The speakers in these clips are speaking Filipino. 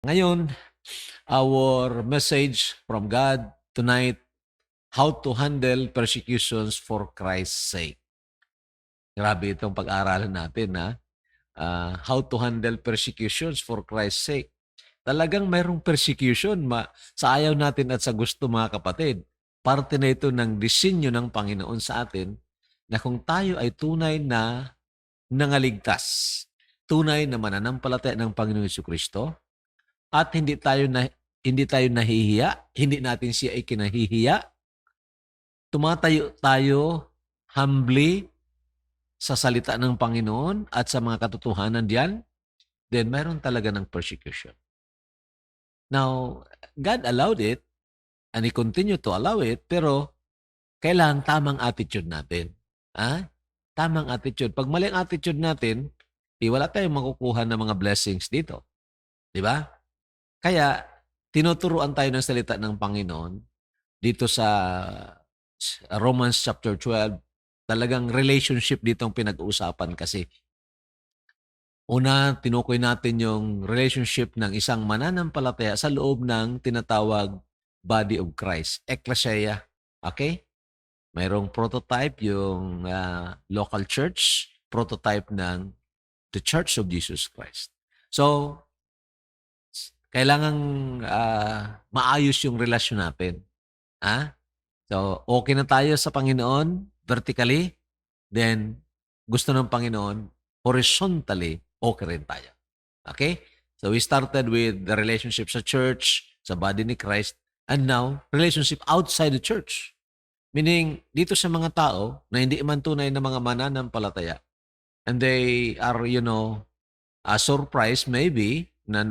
Ngayon, our message from God tonight, how to handle persecutions for Christ's sake. Grabe itong pag-aaralan natin na how to handle persecutions for Christ's sake. Talagang mayroong persecution sa ayaw natin at sa gusto mga kapatid. Parte na ito ng disenyo ng Panginoon sa atin na kung tayo ay tunay na nangaligtas, tunay na mananampalataya ng Panginoong Jesucristo, at hindi tayo nahihiya, hindi natin siya ikinahihiya, tumatayo tayo humbly sa salita ng Panginoon at sa mga katotohanan diyan, then mayroon talaga ng persecution. Now, God allowed it and He continued to allow it, pero kailangan tamang attitude natin. Tamang attitude. Pag mali ang attitude natin, wala tayong makukuha ng mga blessings dito. Di ba? Kaya, tinuturuan tayo ng salita ng Panginoon dito sa Romans chapter 12. Talagang relationship dito ang pinag-uusapan kasi. Una, tinukoy natin yung relationship ng isang mananampalataya sa loob ng tinatawag body of Christ, ecclesia. Okay? Mayroong prototype yung local church, prototype ng the Church of Jesus Christ. So, kailangang maayos yung relasyon natin. So, okay na tayo sa Panginoon vertically, then gusto ng Panginoon horizontally, okay rin tayo. Okay? So, we started with the relationship sa church, sa body ni Christ, and now, relationship outside the church. Meaning, dito sa mga tao na hindi man tunay na mga mananampalataya, and they are, surprised maybe na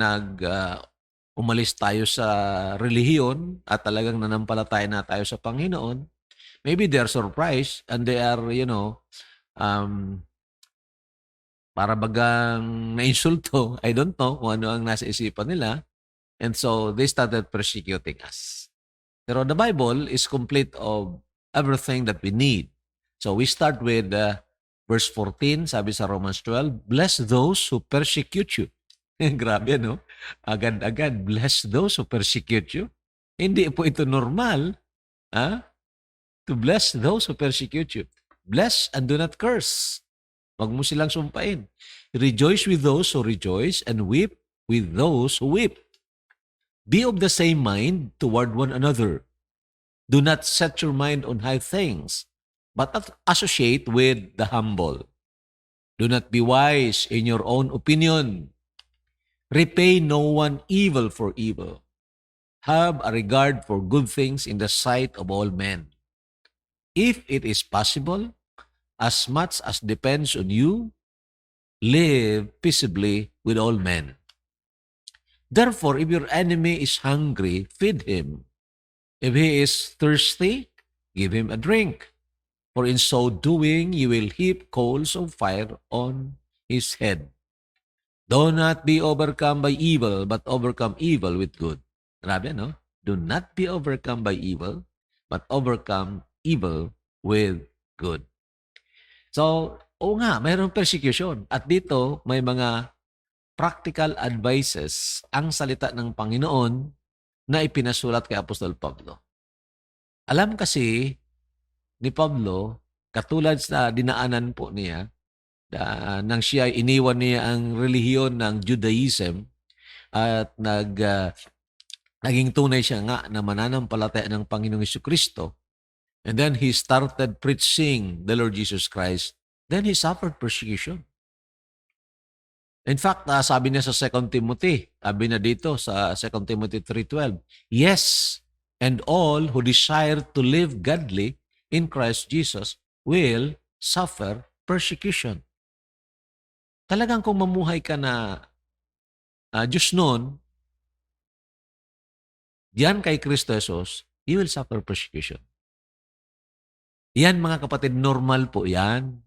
umalis tayo sa relihiyon at talagang nanampalataya na tayo sa Panginoon. Maybe they are surprised and they are, para bagang nainsulto. I don't know kung ano ang nasa isipan nila. And so, they started persecuting us. Pero the Bible is complete of everything that we need. So, we start with verse 14, sabi sa Romans 12, bless those who persecute you. Grabe, no? Agad-agad, bless those who persecute you. Hindi po ito normal, to bless those who persecute you. Bless and do not curse. Wag mo silang sumpain. Rejoice with those who rejoice and weep with those who weep. Be of the same mind toward one another. Do not set your mind on high things, but associate with the humble. Do not be wise in your own opinion. Repay no one evil for evil. Have a regard for good things in the sight of all men. If it is possible, as much as depends on you, live peaceably with all men. Therefore, if your enemy is hungry, feed him. If he is thirsty, give him a drink. For in so doing, you will heap coals of fire on his head. Do not be overcome by evil, but overcome evil with good. Grabe, no? Do not be overcome by evil, but overcome evil with good. So, oo nga, mayroong persecution. At dito, may mga practical advices ang salita ng Panginoon na ipinasulat kay Apostol Pablo. Alam kasi ni Pablo, katulad sa dinaanan po niya, nang siya iniwan niya ang relihiyon ng Judaism at naging tunay siya nga na mananampalataya ng Panginoong Jesucristo, and then he started preaching the Lord Jesus Christ, then he suffered persecution. In fact, sabi niya sa 2 Timothy, sabi na dito sa 2 Timothy 3:12, yes, and all who desire to live godly in Christ Jesus will suffer persecution. Talagang kung mamuhay ka na Diyos noon, diyan kay Kristo Jesus, you will suffer persecution. Yan mga kapatid, normal po yan.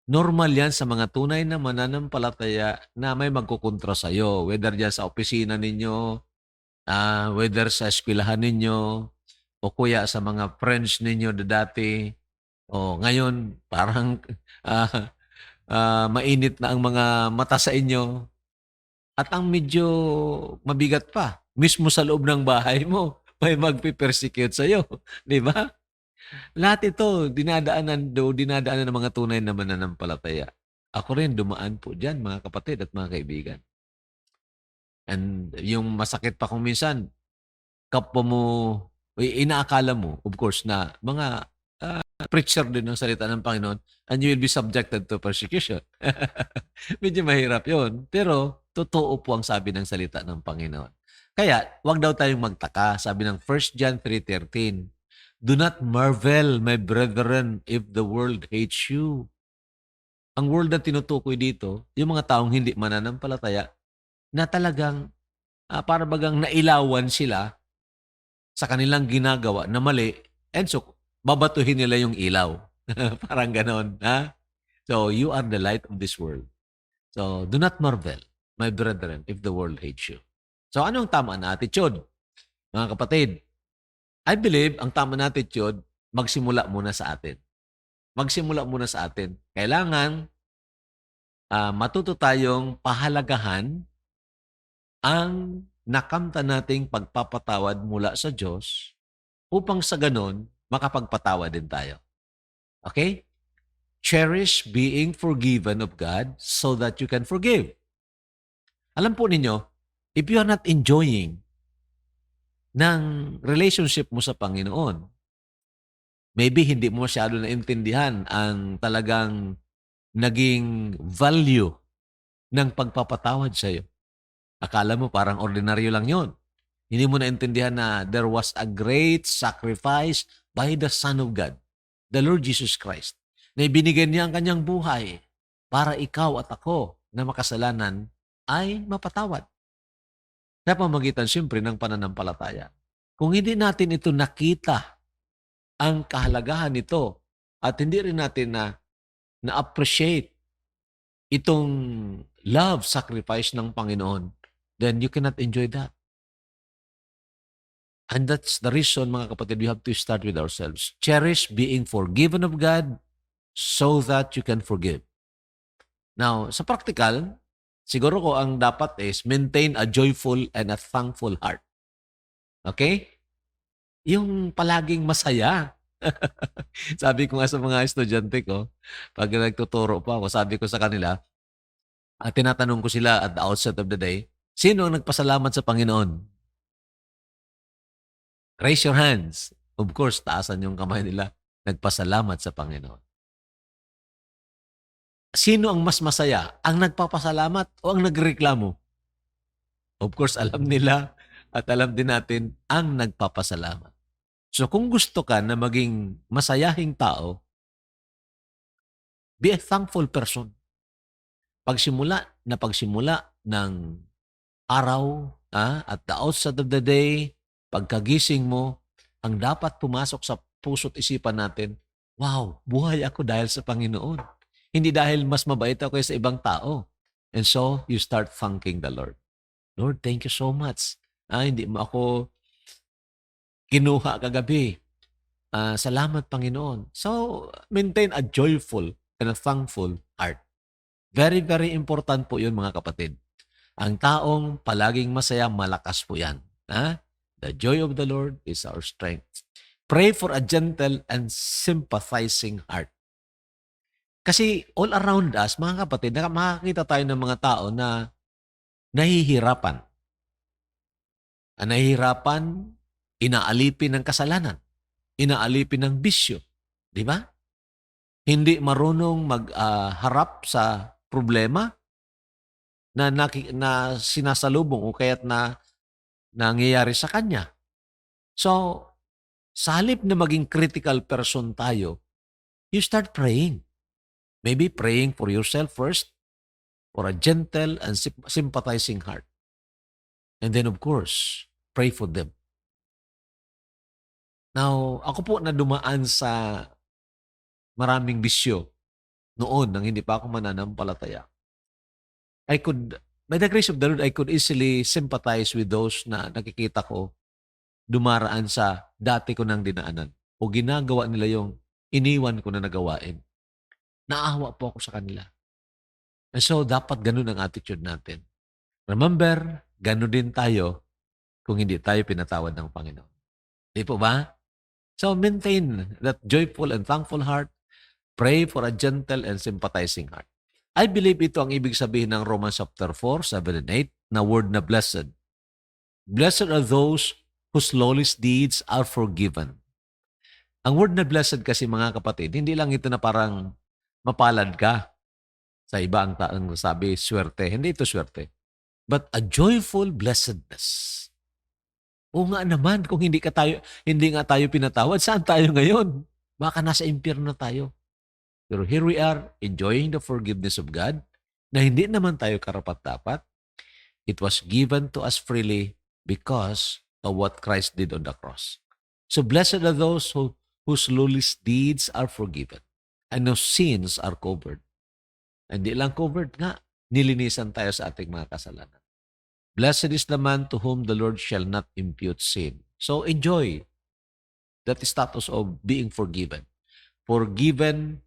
Normal yan sa mga tunay na mananampalataya na may magkukontra sa iyo. Whether dyan sa opisina ninyo, whether sa eskwelahan ninyo, o kuya sa mga friends ninyo dati, o ngayon parang mainit na ang mga mata sa inyo. At ang medyo mabigat pa, mismo sa loob ng bahay mo, may magpe-persecute sa'yo, 'di ba? Lahat ito dinadaanan ng mga tunay na mananampalataya. Ako rin dumaan po diyan mga kapatid at mga kaibigan. And yung masakit pa kung minsan kapwa mo inaakala mo of course na mga, preacher din ng salita ng Panginoon and you will be subjected to persecution. Medyo mahirap yon pero totoo po ang sabi ng salita ng Panginoon. Kaya 'wag daw tayong magtaka, sabi ng 1 John 3:13, "Do not marvel, my brethren, if the world hates you." Ang world na tinutukoy dito, yung mga taong hindi mananampalataya na talagang, para bagang nailawan sila sa kanilang ginagawa na mali and so babatuhin nila yung ilaw. Parang gano'n, ha? So, you are the light of this world. So, do not marvel, my brethren, if the world hates you. So, anong tama na attitude? Mga kapatid, I believe ang tama na attitude, magsimula muna sa atin. Magsimula muna sa atin. Kailangan matuto tayong pahalagahan ang nakamta nating pagpapatawad mula sa Diyos upang sa ganon, makapagpatawad din tayo. Okay? Cherish being forgiven of God so that you can forgive. Alam po ninyo, if you are not enjoying ng relationship mo sa Panginoon, maybe hindi mo masyado naintindihan ang talagang naging value ng pagpapatawad sa iyo. Akala mo parang ordinaryo lang yon. Hindi mo naintindihan na there was a great sacrifice by the Son of God, the Lord Jesus Christ, na ibinigay niya ang kanyang buhay para ikaw at ako na makasalanan ay mapatawad. Sa pamamagitan siyempre ng pananampalataya. Kung hindi natin ito nakita, ang kahalagahan nito, at hindi rin natin na-appreciate itong love sacrifice ng Panginoon, then you cannot enjoy that. And that's the reason, mga kapatid, we have to start with ourselves. Cherish being forgiven of God so that you can forgive. Now, sa practical, siguro ko ang dapat is maintain a joyful and a thankful heart. Okay? Yung palaging masaya. Sabi ko nga sa mga estudyante ko, pag nagtuturo pa ako, sabi ko sa kanila, tinatanong ko sila at the outset of the day, sino ang nagpasalamat sa Panginoon? Raise your hands. Of course, taasan yung kamay nila. Nagpasalamat sa Panginoon. Sino ang mas masaya? Ang nagpapasalamat o ang nagreklamo? Of course, alam nila at alam din natin ang nagpapasalamat. So kung gusto ka na maging masayahing tao, be a thankful person. Pagsimula ng araw, at the outset of the day, pagkagising mo, ang dapat pumasok sa puso't isipan natin, wow, buhay ako dahil sa Panginoon. Hindi dahil mas mabait ako sa ibang tao. And so, you start thanking the Lord. Lord, thank you so much. Hindi mo ako kinuha kagabi. Salamat, Panginoon. So, maintain a joyful and a thankful heart. Very, very important po yun, mga kapatid. Ang taong palaging masaya, malakas po yan. The joy of the Lord is our strength. Pray for a gentle and sympathizing heart. Kasi all around us, mga kapatid, makakita tayo ng mga tao na nahihirapan. Nahihirapan, inaalipin ng kasalanan, inaalipin ng bisyo. Di ba? Hindi marunong magharap sa problema na sinasalubong o kaya't na nangyayari sa kanya. So, sa halip na maging critical person tayo, you start praying. Maybe praying for yourself first, for a gentle and sympathizing heart. And then of course, pray for them. Now, ako po na dumaan sa maraming bisyo noon nang hindi pa ako mananampalataya. By the grace of the Lord, I could easily sympathize with those na nakikita ko dumaraan sa dati ko nang dinaanan o ginagawa nila yung iniwan ko na nagawain. Naawa po ako sa kanila. And so, dapat ganun ang attitude natin. Remember, gano'n din tayo kung hindi tayo pinatawad ng Panginoon. Di po ba? So maintain that joyful and thankful heart. Pray for a gentle and sympathizing heart. I believe ito ang ibig sabihin ng Romans chapter 4, 7 and 8 na word na blessed. Blessed are those whose lawless deeds are forgiven. Ang word na blessed kasi mga kapatid, hindi lang ito na parang mapalad ka. Sa iba ang sabi, swerte. Hindi ito swerte. But a joyful blessedness. O nga naman, kung hindi nga tayo pinatawad, saan tayo ngayon? Baka nasa impyerno tayo. Pero here we are, enjoying the forgiveness of God, na hindi naman tayo karapat-dapat. It was given to us freely because of what Christ did on the cross. So blessed are those whose lawless deeds are forgiven and whose sins are covered. Hindi lang covered nga, nilinisan tayo sa ating mga kasalanan. Blessed is the man to whom the Lord shall not impute sin. So enjoy that status of being forgiven. Forgiven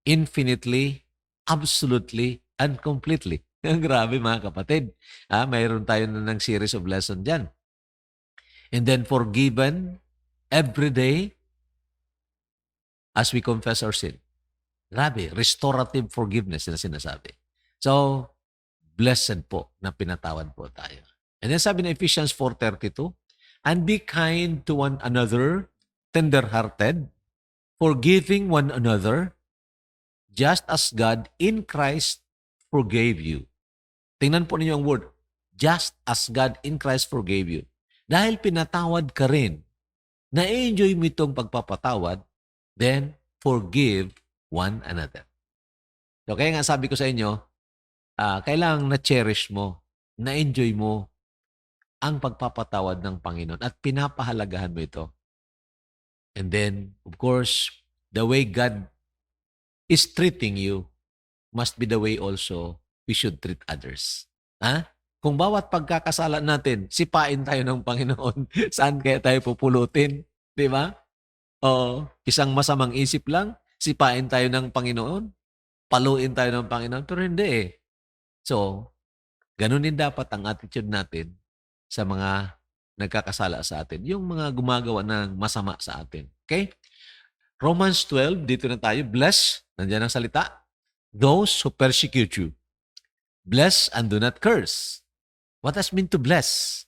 infinitely, absolutely, and completely. Ang grabe mga kapatid. Mayroon tayo na ng series of lesson dyan. And then forgiven every day as we confess our sin. Grabe, restorative forgiveness na sinasabi. So, blessed po na pinatawad po tayo. And then sabi na Ephesians 4:32, and be kind to one another, tender-hearted, forgiving one another, just as God in Christ forgave you. Tingnan po ninyo ang word, just as God in Christ forgave you. Dahil pinatawad ka rin, na-enjoy mo itong pagpapatawad, then forgive one another. So kaya nga sabi ko sa inyo, kailangang na-cherish mo, na-enjoy mo ang pagpapatawad ng Panginoon at pinapahalagahan mo ito. And then, of course, the way God is treating you must be the way also we should treat others. Kung bawat pagkakasala natin, sipain tayo ng Panginoon, saan kaya tayo pupulutin? Di ba? O isang masamang isip lang, sipain tayo ng Panginoon, paluin tayo ng Panginoon, pero hindi eh. So, ganun din dapat ang attitude natin sa mga nagkakasala sa atin, yung mga gumagawa ng masama sa atin. Okay? Romans 12, dito na tayo. Bless, nandiyan ang salita, those who persecute you. Bless and do not curse. What does mean to bless?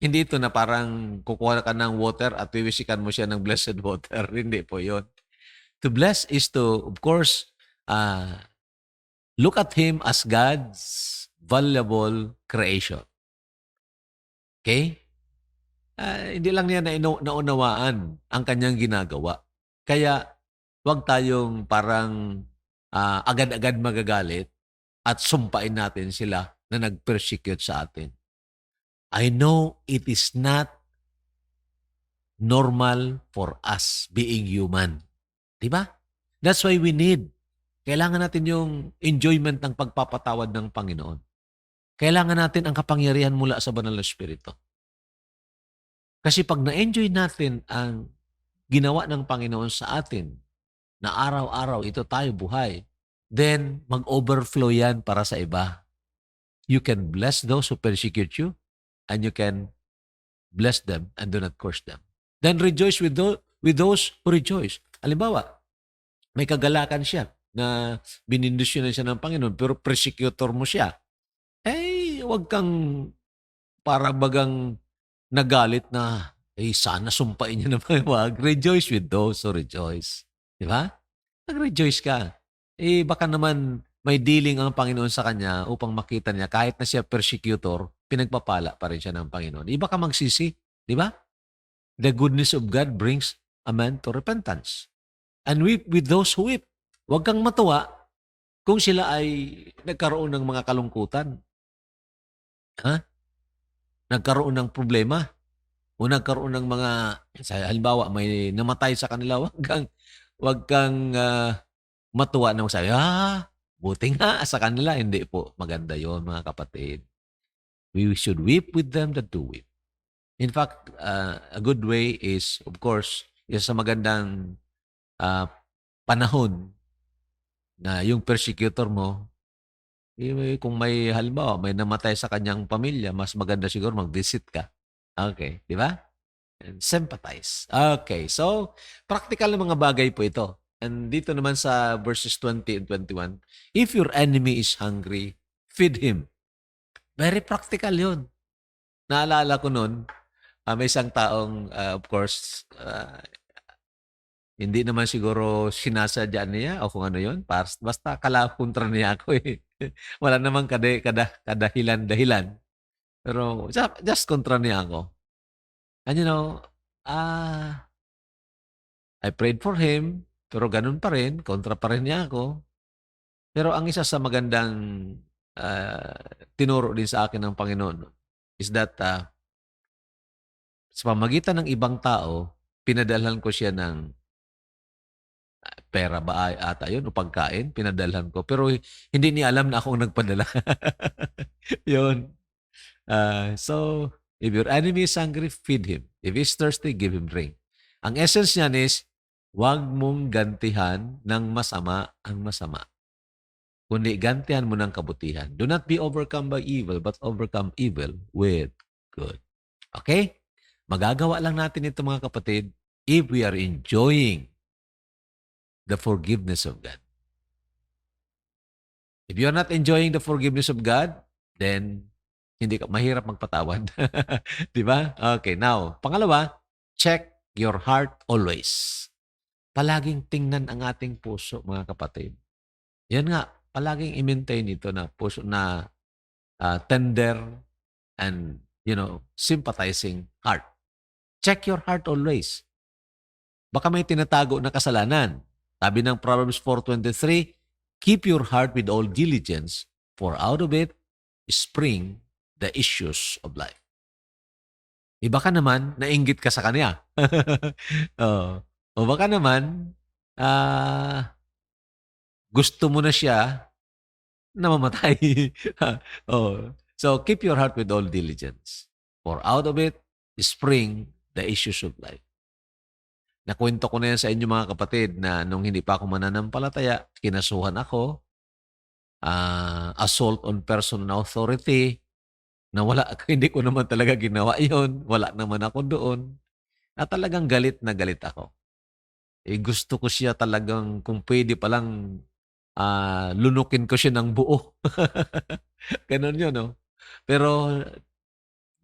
Hindi ito na parang kukuha ka ng water at wiwisikan mo siya ng blessed water. Hindi po yun. To bless is to, of course, look at Him as God's valuable creation. Okay? Hindi lang niya naunawaan ang kanyang ginagawa. Kaya, huwag tayong parang agad-agad magagalit at sumpain natin sila na nag-persecute sa atin. I know it is not normal for us being human. Diba? That's why we need. Kailangan natin yung enjoyment ng pagpapatawad ng Panginoon. Kailangan natin ang kapangyarihan mula sa Banal na Espiritu. Kasi pag na-enjoy natin ang ginawa ng Panginoon sa atin, na araw-araw ito tayo buhay, then mag-overflow yan para sa iba. You can bless those who persecute you, and you can bless them and do not curse them. Then rejoice with those who rejoice. Halimbawa, may kagalakan siya na binindisyonan siya ng Panginoon, pero persecutor mo siya. Huwag kang para bagang nagalit na, sana sumpain niya naman. Huwag. Rejoice with those who rejoice. Di ba? Mag-rejoice ka. Baka naman may dealing ang Panginoon sa kanya upang makita niya kahit na siya persecutor, pinagpapala pa rin siya ng Panginoon. Baka magsisi. Di ba? The goodness of God brings a man to repentance. And weep with those who weep. Huwag kang matuwa kung sila ay nagkaroon ng mga kalungkutan. Nagkaroon ng problema. O nagkaroon ng mga, halimbawa, may namatay sa kanila. Huwag kang matuwa na magsabi, buti nga sa kanila. Hindi po. Maganda yon mga kapatid. We should weep with them that do weep. In fact, a good way is, of course, is sa magandang panahon na yung persecutor mo, Kung may halimbawa, may namatay sa kanyang pamilya, mas maganda siguro mag-visit ka. Okay, di ba? And sympathize. Okay, so practical na mga bagay po ito. And dito naman sa verses 20 and 21, if your enemy is hungry, feed him. Very practical yun. Naalala ko noon, may isang taong, of course, hindi naman siguro sinasadya niya o kung ano yun. Basta kalakontra niya ako eh. Wala namang kadahilan-dahilan. Pero just kontra niya ako. And you know, I prayed for him, pero ganun pa rin, kontra pa rin niya ako. Pero ang isa sa magandang tinuro din sa akin ng Panginoon is that sa pamagitan ng ibang tao, pinadalhan ko siya ng pera ba ata yun o pagkain, pinadalhan ko. Pero hindi niya alam na ako ang nagpadala. Yun. So, if your enemy is hungry, feed him. If he's thirsty, give him drink. Ang essence niyan is, huwag mong gantihan ng masama ang masama. Kundi gantihan mo ng kabutihan. Do not be overcome by evil, but overcome evil with good. Okay? Magagawa lang natin ito mga kapatid if we are enjoying the forgiveness of God. If you are not enjoying the forgiveness of God, then hindi ka mahirap magpatawad. Di ba? Okay, now, pangalawa, check your heart always. Palaging tingnan ang ating puso, mga kapatid. Yan nga, palaging i-maintain ito na puso na tender and, sympathizing heart. Check your heart always. Baka may tinatago na kasalanan. Sabi ng Proverbs 4:23, keep your heart with all diligence, for out of it spring the issues of life. Iba ka naman, nainggit ka sa kanya. O baka naman, gusto mo na siya na mamatay. So, keep your heart with all diligence. For out of it spring the issues of life. Nakwento ko na yan sa inyo mga kapatid na nung hindi pa ako mananampalataya, kinasuhan ako, assault on person and authority, na hindi ko naman talaga ginawa yon, wala naman ako doon, at talagang galit na galit ako. Gusto ko siya talagang kung pwede palang lunukin ko siya ng buo. Ganun yun, no? Pero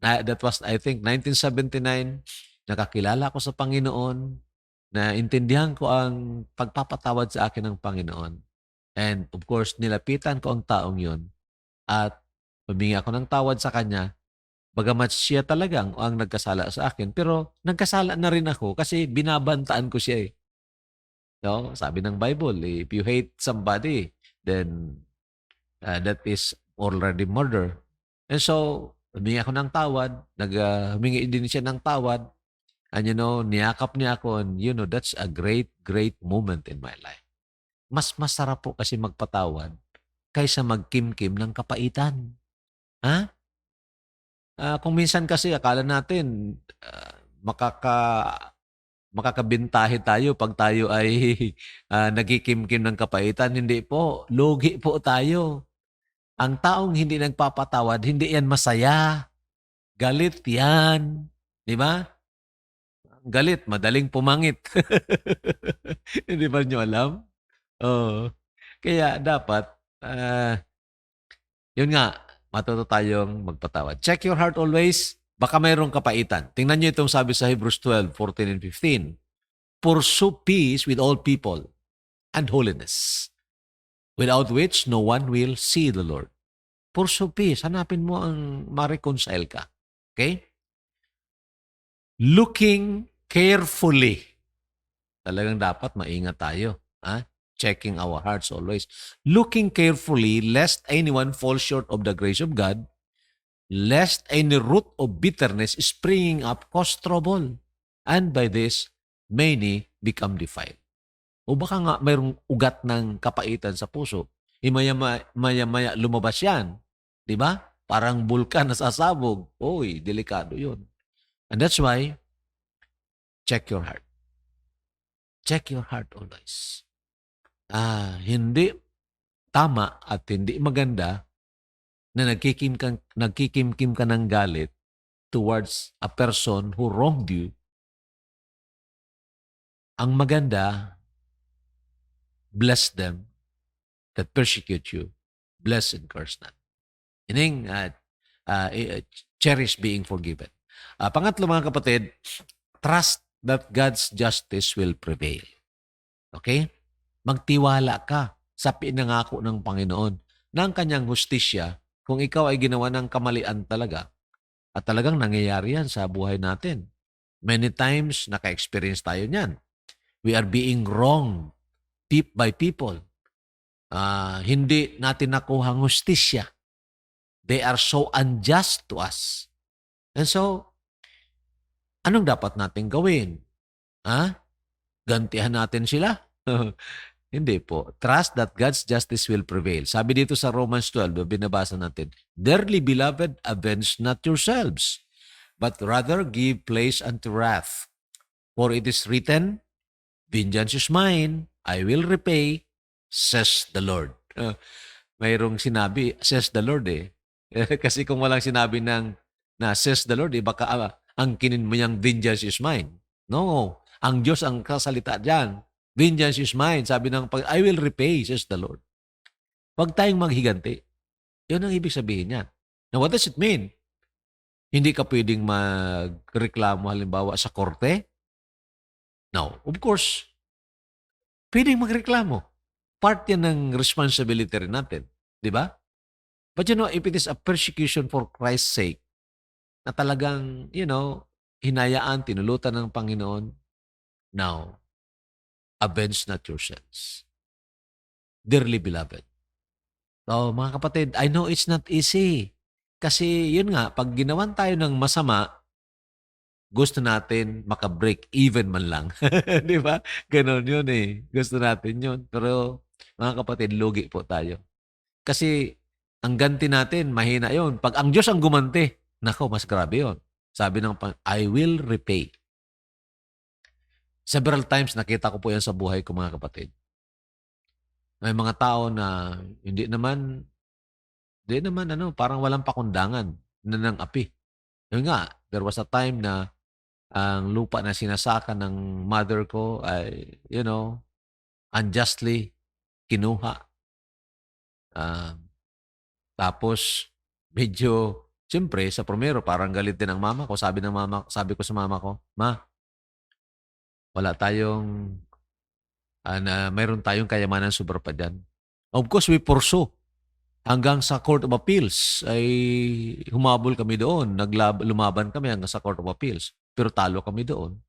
that was, I think, 1979, nakakilala ko sa Panginoon, naintindihan ko ang pagpapatawad sa akin ng Panginoon. And of course, nilapitan ko ang taong yun at humingi ako ng tawad sa kanya, bagamat siya talagang ang nagkasala sa akin. Pero nagkasala na rin ako kasi binabantaan ko siya eh. No? Sabi ng Bible, if you hate somebody, then that is already murder. And so, humingi ako ng tawad, humingi din siya ng tawad, and niyakap niya ako, and that's a great, great moment in my life. Mas masarap po kasi magpatawad kaysa magkimkim ng kapaitan. Ha? Kung minsan kasi akala natin makakabintahe tayo pag tayo ay nagkikimkim ng kapaitan. Hindi po. Lugi po tayo. Ang taong hindi nagpapatawad, hindi yan masaya. Galit yan. Di ba? Galit, madaling pumangit. Hindi ba nyo alam? Oo. Kaya dapat, yun nga, matuto tayong magpatawad. Check your heart always. Baka mayroong kapaitan. Tingnan nyo itong sabi sa Hebrews 12:14 and 15. Pursue peace with all people and holiness, without which no one will see the Lord. Pursue peace. Hanapin mo ang ma-reconcile ka. Okay? Looking carefully. Talagang dapat maingat tayo. Checking our hearts always. Looking carefully lest anyone fall short of the grace of God, lest any root of bitterness springing up cause trouble, and by this, many become defiled. O baka nga mayroong ugat ng kapaitan sa puso. Maya-maya lumabas yan. Di ba? Parang bulkan na sasabog. Oy, delikado yun. And that's why, check your heart. Check your heart always. Hindi tama at hindi maganda na nagkikimkim ka ng galit towards a person who wronged you, ang maganda, bless them that persecute you. Bless and curse not. Meaning, cherish being forgiven. Pangatlo mga kapatid, trust that God's justice will prevail. Okay? Magtiwala ka sa pinangako ng Panginoon na ang kanyang hustisya, kung ikaw ay ginawa ng kamalian talaga, at talagang nangyayari yan sa buhay natin. Many times, naka-experience tayo niyan. We are being wronged by people. Hindi natin nakuha ang hustisya. They are so unjust to us. And so, anong dapat natin gawin? Gantihan natin sila? Hindi po. Trust that God's justice will prevail. Sabi dito sa Romans 12, binabasa natin, "Dearly beloved, avenge not yourselves, but rather give place unto wrath. For it is written, Vengeance is mine, I will repay, says the Lord." Mayroong sinabi, says the Lord eh. Kasi kung walang sinabi na says the Lord, baka angkinin mo yung vengeance is mine. No, ang Diyos ang kasalita dyan. Vengeance is mine. Sabi ng I will repay, says the Lord. Huwag tayong maghiganti. Yun ang ibig sabihin niya. Now, what does it mean? Hindi ka pwedeng magreklamo halimbawa sa korte? No, of course, pwedeng magreklamo. Part yan ng responsibility rin natin. Di ba? But if it is a persecution for Christ's sake, na talagang, hinayaan, tinulutan ng Panginoon, now, avenge not yourselves. Dearly beloved. So, mga kapatid, I know it's not easy. Kasi, yun nga, pag ginawan tayo ng masama, gusto natin maka-break even man lang. Di ba? Ganon yun eh. Gusto natin yun. Pero, mga kapatid, lugi po tayo. Kasi, ang ganti natin, mahina yun. Pag ang Diyos ang gumanti, nako, mas grabe yun. Sabi ng I will repay. Several times nakita ko po yan sa buhay ko, mga kapatid. May mga tao na hindi naman, parang walang pakundangan na ng api. Yun nga, there was a time na ang lupa na sinasaka ng mother ko ay, unjustly kinuha. Tapos, medyo, siyempre, sa primero, parang galit din ang mama ko. Sabi ko sa mama ko, "Ma, wala tayong, mayroon tayong kayamanan sobra pa dyan." Of course, we pursue. Hanggang sa Court of Appeals ay humabol kami doon. Lumaban kami hanggang sa Court of Appeals. Pero talo kami doon.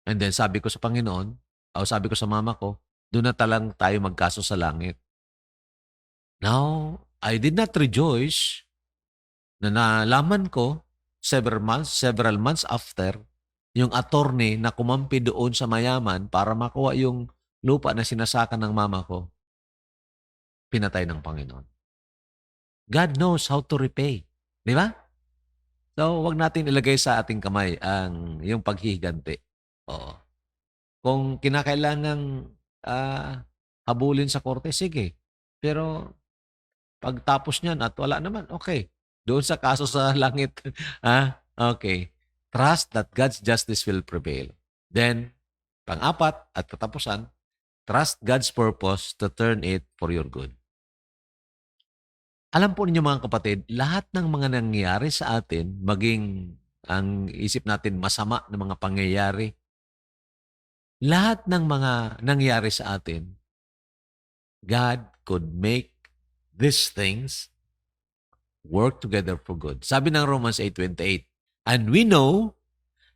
And then sabi ko sa Panginoon, sabi ko sa mama ko, doon na talang tayo magkaso sa langit. Now, I did not rejoice na nalaman ko several months after yung attorney na kumampi doon sa mayaman para makuha yung lupa na sinasaka ng mama ko, pinatay ng Panginoon. God knows how to repay. Di ba? So, wag natin ilagay sa ating kamay yung paghihiganti. Oo. Kung kinakailangang habulin sa korte, sige. Pero pagtapos niyan at wala naman, okay. Doon sa kaso sa langit, okay. Trust that God's justice will prevail. Then, pang-apat at katapusan, trust God's purpose to turn it for your good. Alam po ninyo mga kapatid, lahat ng mga nangyayari sa atin, maging ang isip natin masama na mga pangyayari, lahat ng mga nangyayari sa atin, God could make these things work together for good. Sabi ng Romans 8:28, "And we know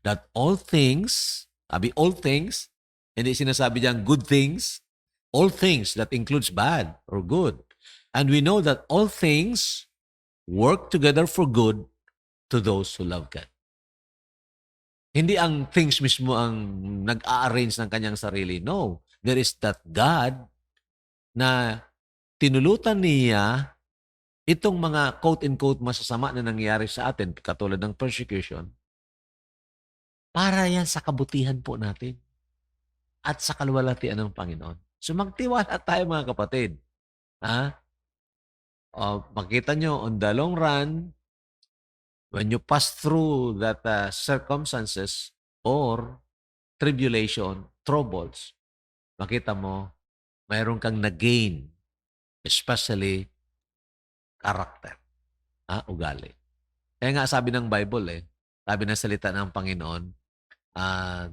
that all things, hindi sinasabi diyan good things, all things that includes bad or good. And we know that all things work together for good to those who love God." Hindi ang things mismo ang nag-a-arrange ng kanyang sarili. No, there is that God na tinulutan niya itong mga quote-unquote masasama na nangyayari sa atin, katulad ng persecution, para yan sa kabutihan po natin at sa kaluwalhatian ng Panginoon. So magtiwala tayo mga kapatid. makita nyo on the long run, when you pass through that circumstances or tribulation, troubles, makita mo, mayroon kang na-gain, especially character, ugali. Kaya nga sabi ng Bible sabi ng salita ng Panginoon, ah,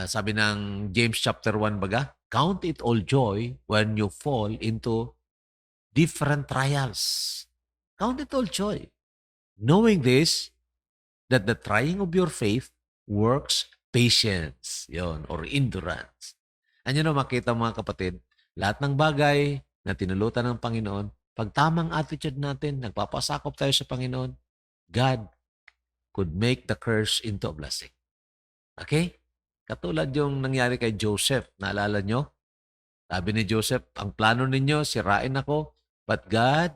sabi ng James chapter 1 baga, count it all joy when you fall into different trials. Count it all joy. Knowing this, that the trying of your faith works patience, yon, or endurance. Ano na makita mga kapatid, lahat ng bagay na tinulutan ng Panginoon, pag tamang attitude natin, nagpapasakop tayo sa Panginoon, God could make the curse into a blessing. Okay? Katulad yung nangyari kay Joseph. Naalala nyo? Sabi ni Joseph, ang plano ninyo, sirain ako. But God,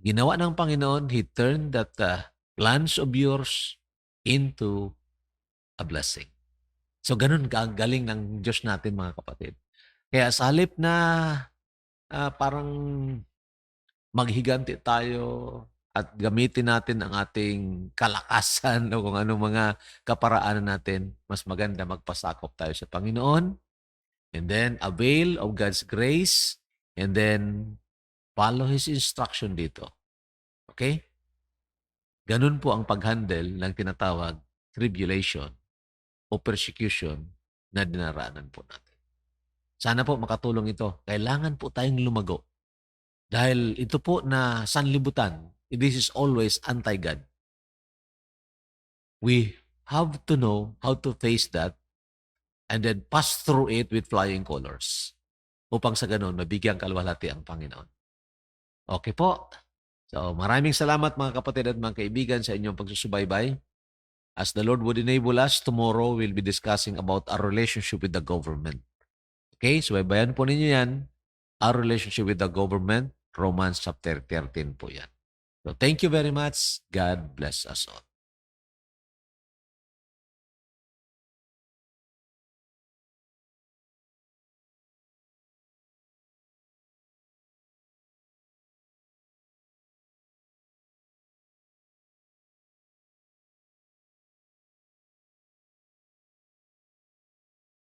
ginawa ng Panginoon, He turned that plans of yours into a blessing. So, ganun galing ng Diyos natin, mga kapatid. Kaya sa halip na parang maghiganti tayo at gamitin natin ang ating kalakasan o kung anong mga kaparaanan natin, mas maganda magpasakop tayo sa Panginoon and then avail of God's grace and then follow His instruction dito. Okay? Ganun po ang pag-handle ng tinatawag tribulation o persecution na dinaraanan po natin. Sana po makatulong ito. Kailangan po tayong lumago. Dahil ito po na sanlibutan, this is always anti-God. We have to know how to face that and then pass through it with flying colors upang sa ganun mabigyan kalwalhati ang Panginoon. Okay po. So maraming salamat mga kapatid at mga kaibigan sa inyong pagsusubaybay. As the Lord would enable us, tomorrow we'll be discussing about our relationship with the government. Okay, so baybayan po ninyo yan. Our relationship with the government, Romans chapter 13 po yan. So thank you very much. God bless us all.